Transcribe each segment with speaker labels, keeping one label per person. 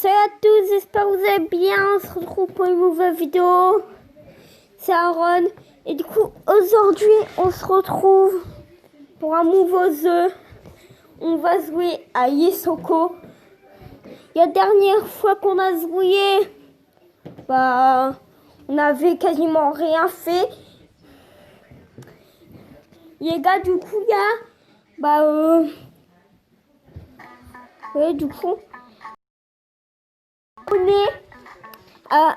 Speaker 1: Salut à tous, j'espère que vous allez bien. On se retrouve pour une nouvelle vidéo. C'est Aaron. Et du coup, aujourd'hui, on se retrouve pour un nouveau jeu. On va jouer à Yesoko. La dernière fois qu'on a joué, on n'avait quasiment rien fait. Les gars, du coup, du coup, abonnés à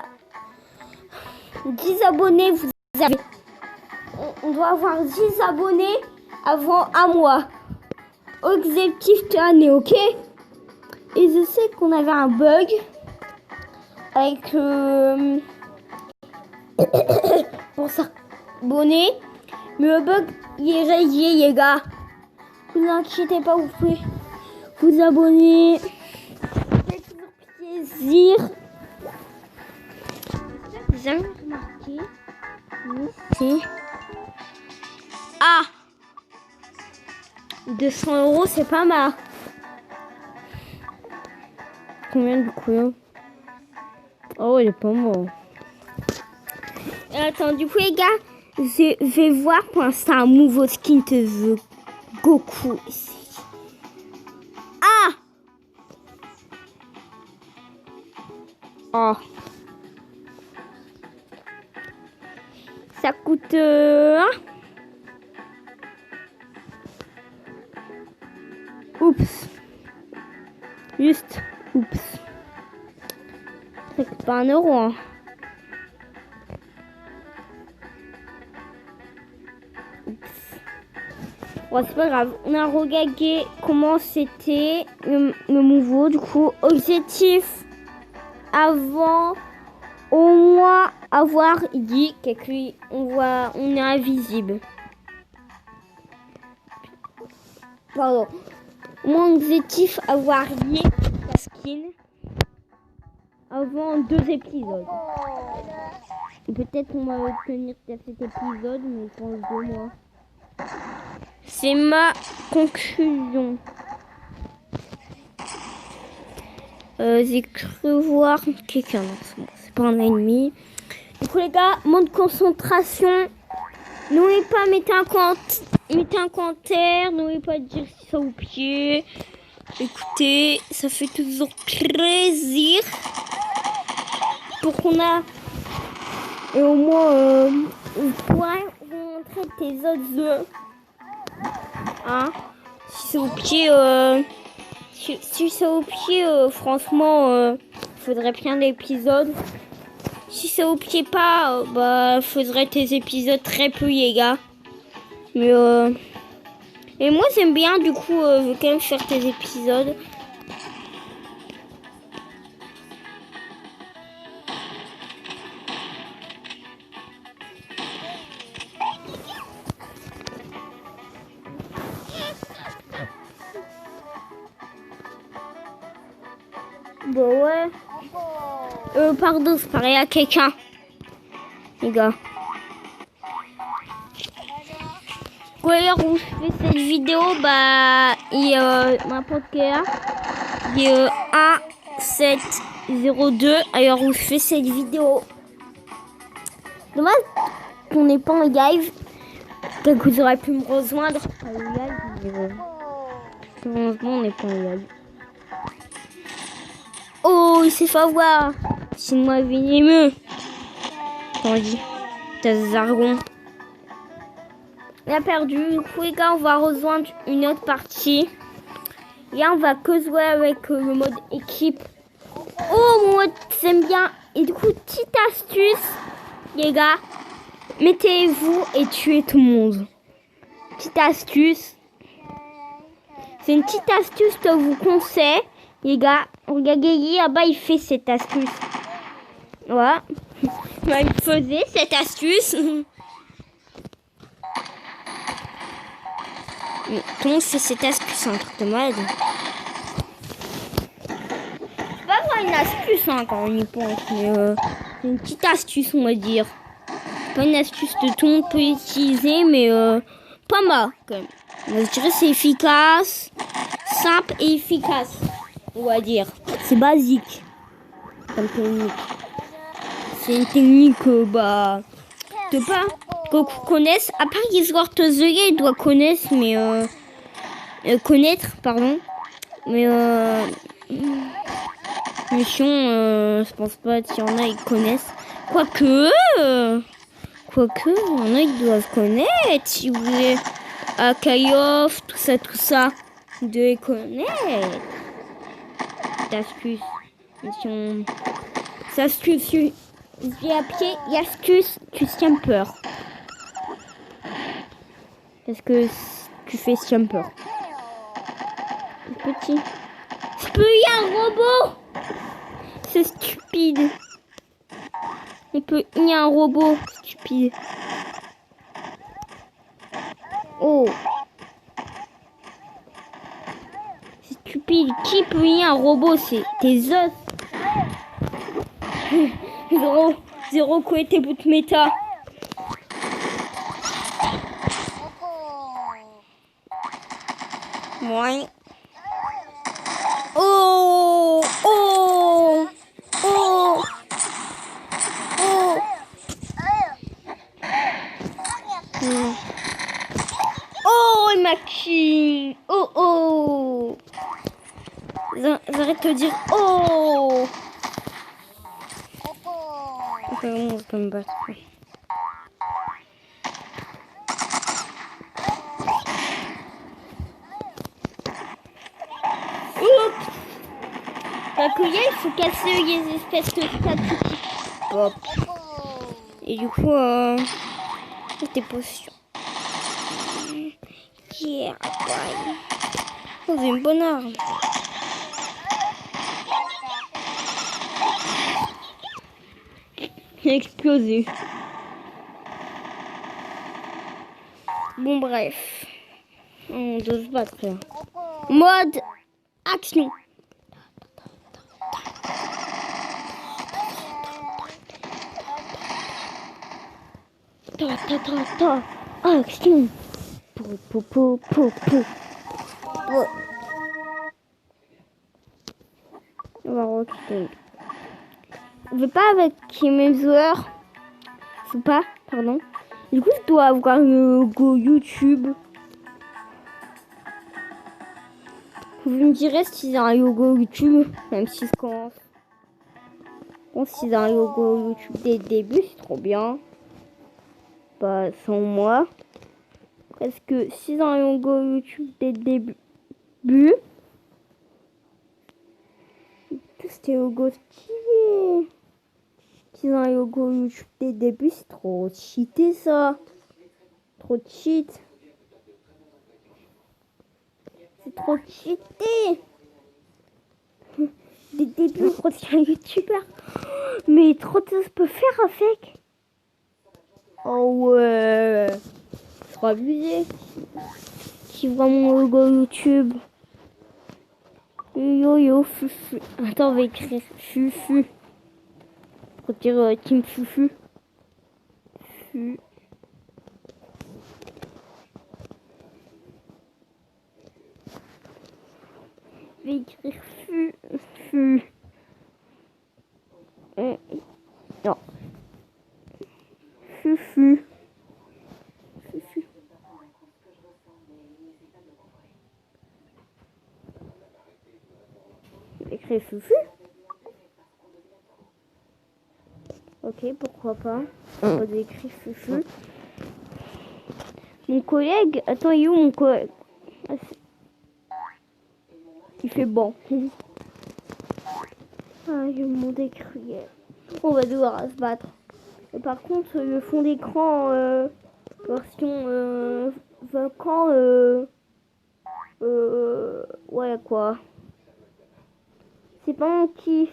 Speaker 1: 10 abonnés, vous avez. On doit avoir 10 abonnés avant un mois. Objectif de l'année, ok? Et je sais qu'on avait un bug avec pour s'abonner, mais le bug il est réglé, les gars. Vous inquiétez pas, vous pouvez vous abonner. C'est toujours plaisir. Vous avez remarqué? C'est 200 €, c'est pas mal. Combien du coup? Oh, il est pas mal. Attends, du coup, les gars, je vais voir pour l'instant un nouveau skin de Goku ici. Oh. Ça coûte... Oups. Juste. Oups. Ça coûte pas 1 €. Hein. Bon, c'est pas grave. On a regardé comment c'était le nouveau. Du coup, objectif avant au moins avoir dit on est invisible. Pardon. Mon objectif avoir lié la skin avant 2 épisodes. Peut-être qu'on va obtenir cet épisode, mais je pense 2 mois. C'est ma conclusion. J'ai cru voir quelqu'un. C'est pas un ennemi. Du coup, les gars, mode concentration. N'oubliez pas, mettez un commentaire. N'oubliez pas de dire si ça vous plaît. Écoutez, ça fait toujours plaisir. Pour qu'on a... Et au moins, vous pourrez vous montrer tes autres jeux. Hein? Si ça vous plaît, si ça vous plaît, franchement, faudrait bien l'épisode. Si ça vous plaît pas, faudrait des épisodes très peu, les gars. Mais et moi j'aime bien, du coup, je veux quand même faire des épisodes. Bon, ouais. Pardon, je parlais à quelqu'un. Les gars. D'ailleurs, où je fais cette vidéo, il y a ma podcast. Il y a 1702. Alors, où je fais cette vidéo. Dommage qu'on n'est pas en live. Peut-être que vous aurez pu me rejoindre. Pas en live, mais heureusement, on n'est pas en live. Oh, il s'est fait avoir. C'est moi venimeux. Attendez, t'as des argons. Il a perdu. Du coup, les gars, on va rejoindre une autre partie. Là, on va que jouer avec le mode équipe. Oh, mon mode, j'aime bien. Et du coup, petite astuce, les gars. Mettez-vous et tuez tout le monde. Petite astuce. C'est une petite astuce que je vous conseille. Les gars, regardez là-bas, il fait cette astuce. Voilà. Il faisait cette astuce. Comment c'est cette astuce, un truc de malade. C'est pas vraiment une astuce quand on y pense, mais c'est une petite astuce, on va dire. C'est pas une astuce que tout le monde peut utiliser, mais pas mal quand même. Je dirais c'est efficace, simple et efficace, on va dire. C'est basique. comme technique. C'est une technique, de pas Goku connaisse. À part Sword of the Gate, il doit connaître, mais connaître, pardon. Mais mission, je pense pas qu'il y en a, ils connaissent. Quoique, il y en a, ils doivent connaître. Si vous voulez, Akayof, tout ça, vous devez connaître. Astuce, mission. Astuce, j'ai appelé astuce, tu tiens peur. Parce que tu fais jumper. Petit. Je peux y un robot. C'est stupide. On peut y a un robot stupide. Oh. C'est stupide. Qui peut y un robot? C'est tes œufs. Zéro côté bout méta. Ouais. Oh. Oh, Maxime. Oh. J'arrête de dire oh. Ok, on va me battre. Oups. Takuya, il faut casser les espèces de statues. Hop. Et du coup, tes potions. Yeah, bye. Oh, c'est une bonne arme. Explosé. Bon, bref. On doit se battre là. Mode action. Action. Pou. On va recruter. Je veux pas avec les mêmes joueurs. Je veux pas, pardon. Du coup, je dois avoir le logo YouTube. Vous me direz s'ils ont un logo YouTube, même si je commence. Bon, s'ils ont un logo YouTube dès le début, c'est trop bien. Pas sans moi. Parce que s'ils ont un logo YouTube dès le début, c'était logo stylé. S'ils ont un logo YouTube dès le début, c'est trop cheaté ça. Trop cheat. C'est trop cheaté. Dès le début, on retient un youtubeur. Mais trop de choses peut faire avec. Oh ouais. Trop abusé. Si vraiment logo YouTube. Yo, fufu. Attends, on va écrire fufu. Pour dire team fufu. Fu. Je vais écrire fufu. Non. Fufu. Écrire fufu. Ok, pourquoi pas. On va écrire fufu. Mon collègue, attends, il est où mon collègue? Il fait bon. J'ai mon décrier. On va devoir se battre. Et par contre, le fond d'écran version volcan, ouais quoi. C'est pas mon kiff.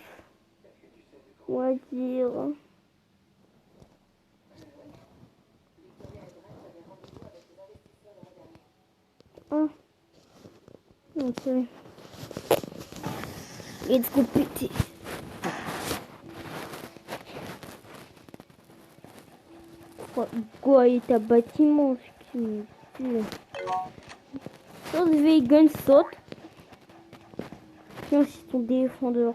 Speaker 1: On va dire. Ah. Ok. Let's go péter. Quoi, il est un bâtiment, ce qui me tue. Sur le vegan saute. Tiens, c'est ton défendeur.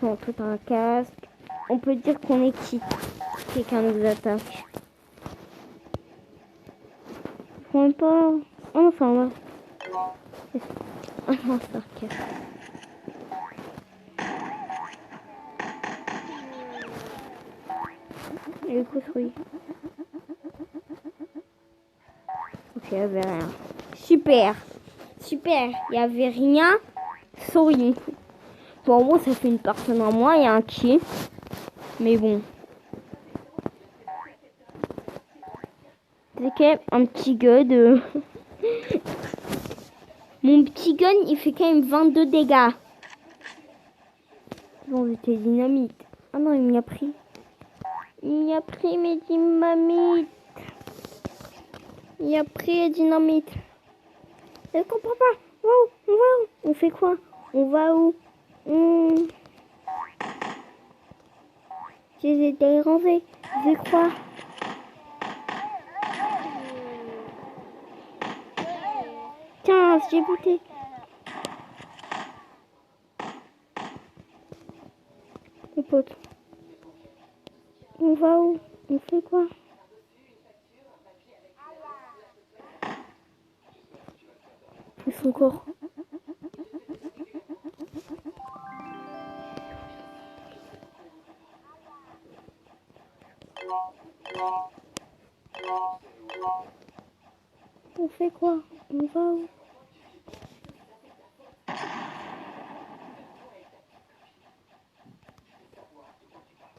Speaker 1: on peut un casque. On peut dire qu'on est qui. Quelqu'un nous attaque. Je comprends pas. Oh non, enfin, là. Ah non, c'est un casque. Et le construit. Ok, il n'y avait rien. Super. Super. Il n'y avait rien. Sorry. Bon, moi, ça fait une personne en moins. Il y a un qui. Mais bon. C'est quand même un petit gun. Mon petit gun, il fait quand même 22 dégâts. Bon, c'était dynamite. Ah non, il m'y a pris. Il y a pris mes dynamites. Il a pris les dynamites. Je comprends pas. Wow, on va où? On fait quoi? On va où? J'ai été dérangée. Je crois. Tiens, j'ai buté. Mon pote. On va où? On fait quoi? Plus son corps. On fait quoi? On va où?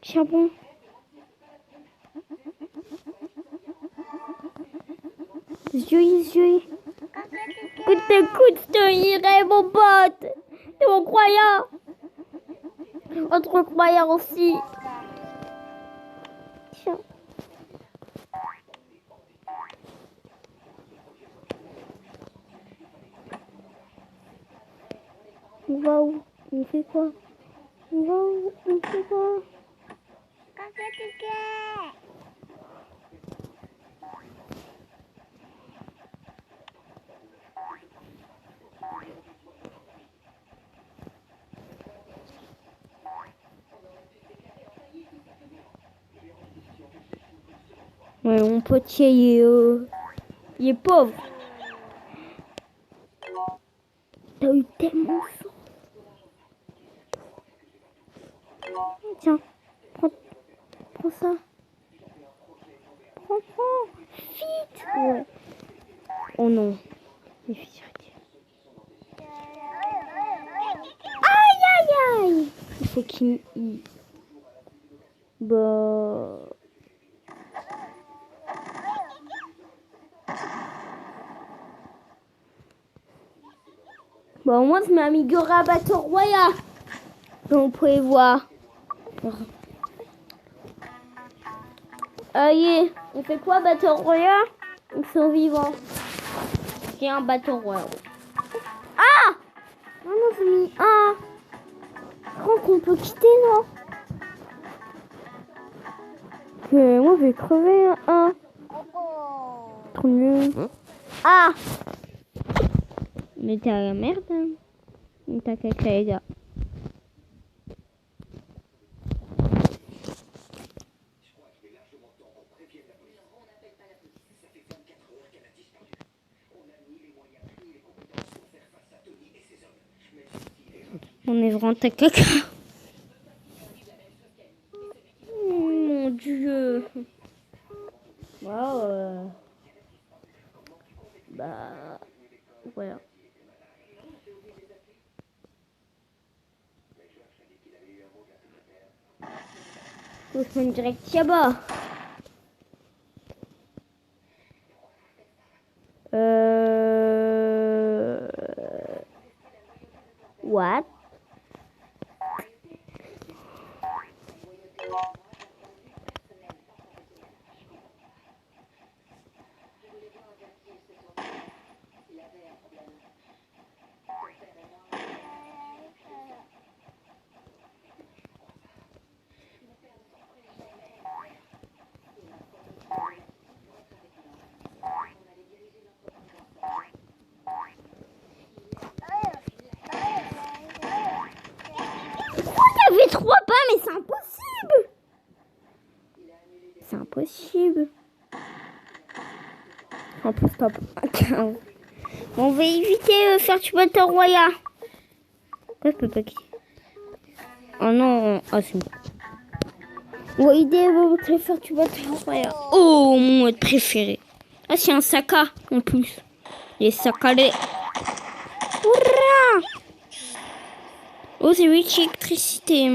Speaker 1: Charbon. Zui. Écoute, irai mon pote. T'es mon croyant. Autre croyant aussi. Tiens. On va où? On fait quoi? On va où? On fait quoi? Ouais, mon potier, il est pauvre. T'as eu tellement chaud. Tiens, prends ça. Prends. Vite. Ouais. Oh non. Les filles, aïe. Il faut qu'il... Bah... Bon, moi, je mets Amigora Battle Royale. Donc, vous pouvez voir. Allez, on fait quoi, Battle Royale? Ils sont vivants. J'ai un Battle Royale. Ah! Oh non, j'ai mis un. Je crois qu'on peut quitter, non? Moi, je vais crever un. Trop mieux. Ah! Mais t'es à la merde. Hein. T'as qu'à créer là. On est vraiment à caca. Oh, mon Dieu. Wow. Bah, voilà. On se met direct là-bas. What? 3 pas, mais c'est impossible. C'est impossible. En plus, top 15. Bon, on va éviter faire du Battle Royale. Pourquoi je peux pas quitter? Oh non, ah c'est bon. On va aider faire du Battle Royale. Oh, mon mode préféré. Ah, c'est un Saka en plus. Les Sakalés. Hurrah! Oh, c'est oui, électricité.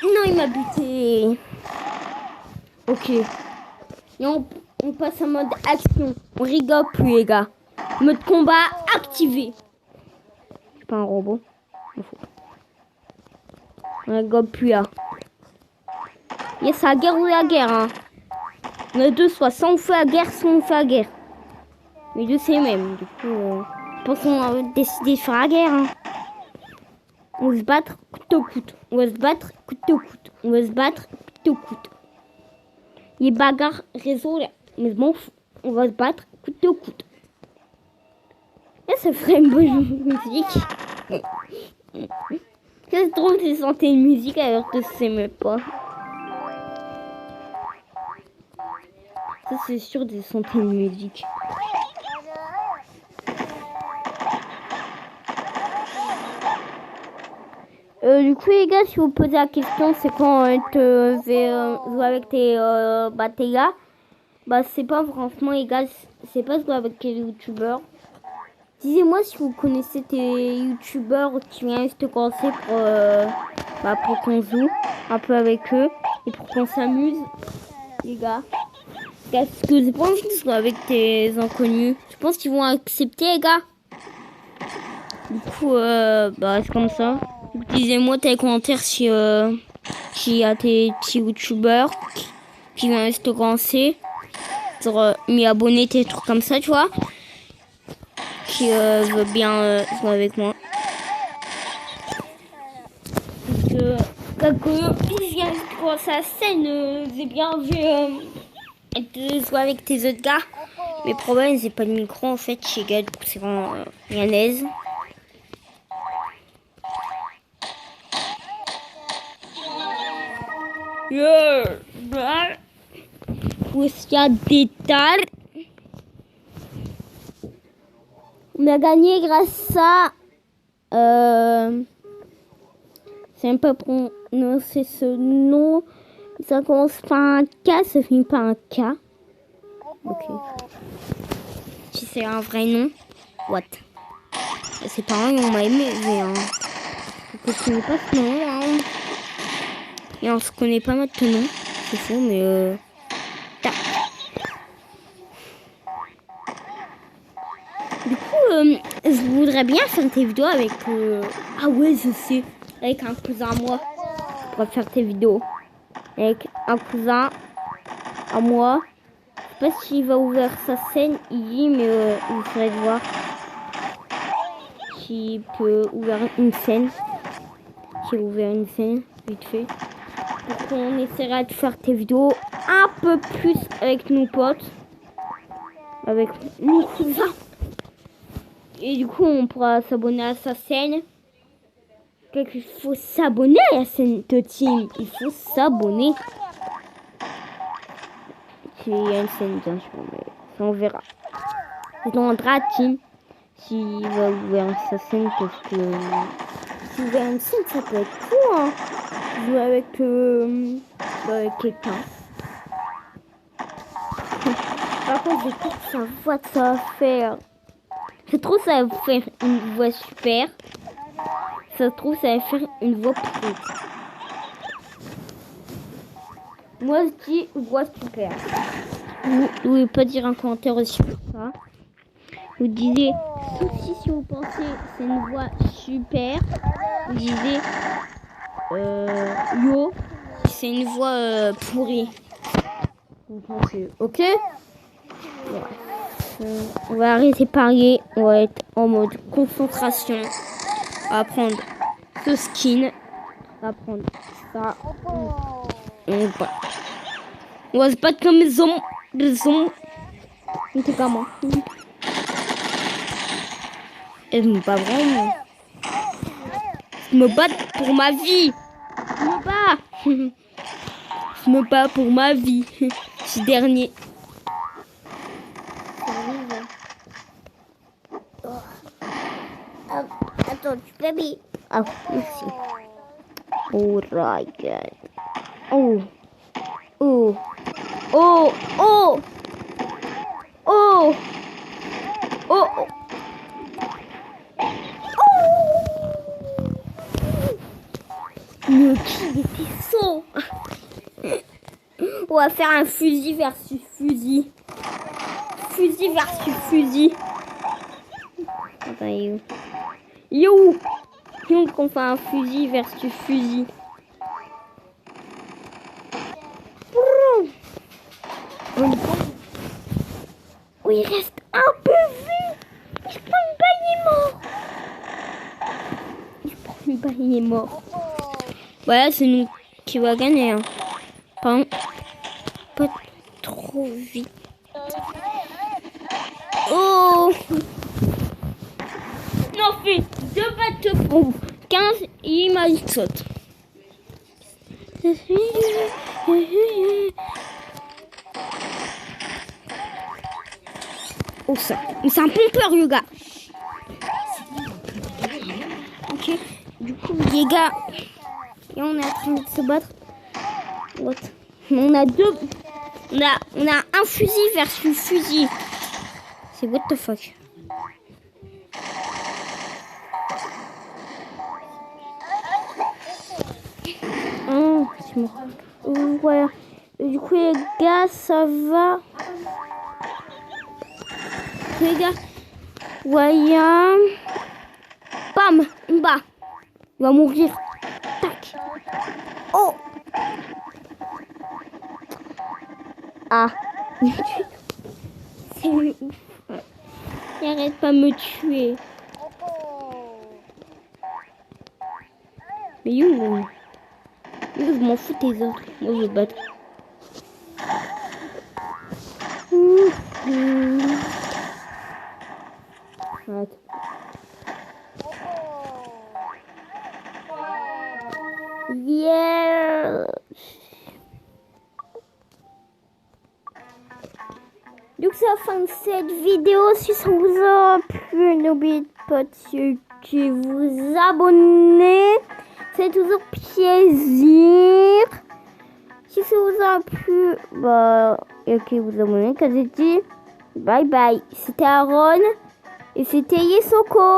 Speaker 1: Non, il m'a buté. Ok. Et on passe en mode action. On rigole plus, les gars. Mode combat activé. Je suis pas un robot. On rigole plus, là. Yes, c'est la guerre ou la guerre, hein. On a deux choix. Soit on fait la guerre, soit on fait la guerre. Les deux, c'est les mêmes. Du coup, je pense qu'on a décidé de faire la guerre, hein. On va se battre coûte que coûte. On va se battre coûte que coûte. On va se battre coûte que coûte. Les bagarres réseau là. Mais bon, on va se battre coûte que coûte. Et ça ferait une bonne musique. C'est drôle de sentir une musique alors que c'est même pas. Ça c'est sûr de sentir une musique. Du coup les gars, si vous posez la question c'est quand te jouer avec tes tes gars, bah c'est pas franchement les gars, c'est pas jouer avec quel youtubeurs. Disez-moi si vous connaissez tes youtubeurs qui viennent te commencer pour qu'on joue un peu avec eux et pour qu'on s'amuse les gars. Parce que j'ai pas envie de jouer avec tes inconnus. Je pense qu'ils vont accepter les gars. Du coup c'est comme ça. Disez-moi dans les commentaires si y a tes petits youtubeurs qui viennent te commencer. Genre m'y abonner, des trucs comme ça, tu vois. Qui veut bien jouer avec moi. Parce que quand je viens de commencer la scène, j'ai bien vu de jouer avec tes autres gars. Mais problème, j'ai pas de micro en fait chez Gad, c'est vraiment bien à l'aise. Où est-ce qu'il y a des tares? On a gagné grâce à c'est un peu prononcer ce nom. Ça commence par un K, ça finit par un K. Ok. Si c'est un vrai nom, what? C'est pas un nom, on m'a aimé, mais je connais pas ce nom. Hein. Et on se connaît pas maintenant. C'est faux, mais Du coup, je voudrais bien faire tes vidéos avec... Ah ouais, je sais. Avec un cousin à moi. Je pourrais faire tes vidéos. Avec un cousin à moi. Je sais pas s'il va ouvrir sa scène, il mais il faudrait voir s'il peut ouvrir une scène. S'il ouvre une scène, vite fait. Pour qu'on essaiera de faire tes vidéos un peu plus avec nos potes. Avec nos cousins. Et du coup, on pourra s'abonner à sa scène. Il faut s'abonner à la scène de Team. Il faut s'abonner. S'il y a une scène, bien sûr, mais ça on verra. On demandera à Team s'il va ouvrir sa scène parce que s'il ouvre une scène, ça peut être cool. Hein. Jouer avec quelqu'un. Par contre, j'ai trouve que sa voix, ça va faire. Je trouve ça va faire une voix super. Ça se trouve, ça va faire une voix pro. Moi, je dis voix super. Vous pouvez pas dire un commentaire aussi pour ça. Vous disiez, sauf si vous pensez c'est une voix super, vous disiez yo, c'est une voix pourrie. Vous pensez, ok? On va arrêter de parler, on va être en mode concentration. On va prendre ce skin, on va prendre ça. On va se battre comme des hommes. C'est comment? Et je me bats vraiment. Je me bats pour ma vie. Je me bats. Je me bats pour ma vie. Ce dernier. Attends, tu peux bien. Ah, merci. Oh, regarde. Oh. Oh. Oh. Oh. Oh. Oh. Le kill était saut. On va faire un fusil versus fusil. Fusil versus fusil. Attends, il est où? Yo! Donc on fait un fusil versus fusil. Oh, il reste un peu vite. Il prend une balle, il est mort. Il prend une balle, il est mort. Voilà, c'est nous qui va gagner. Hein. Pas trop vite. Oh! Non, fait 2 battes pour 15 et il m'a dit saute. Oh ça, mais c'est un pompeur le gars. Ok, du coup les gars, et on est en train de se battre. What? On a un fusil versus fusil. C'est what the fuck. Oh, c'est mort. Voilà. Et du coup les gars, ça va. Les gars, voyons. Bam, une bas. Il va mourir. Tac. Oh. Ah. C'est ouf. Il arrête pas de me tuer. Mais you. Je m'en fous des autres. Moi je vais battre. Arrête. Yeah. Donc c'est la fin de cette vidéo. Si ça vous a plu, n'oubliez pas de vous abonner. C'est toujours plaisir. Si ça vous a plu, bah ok, vous abonnez. Comme j'ai dit, bye bye. C'était Aaron et c'était Yesoko.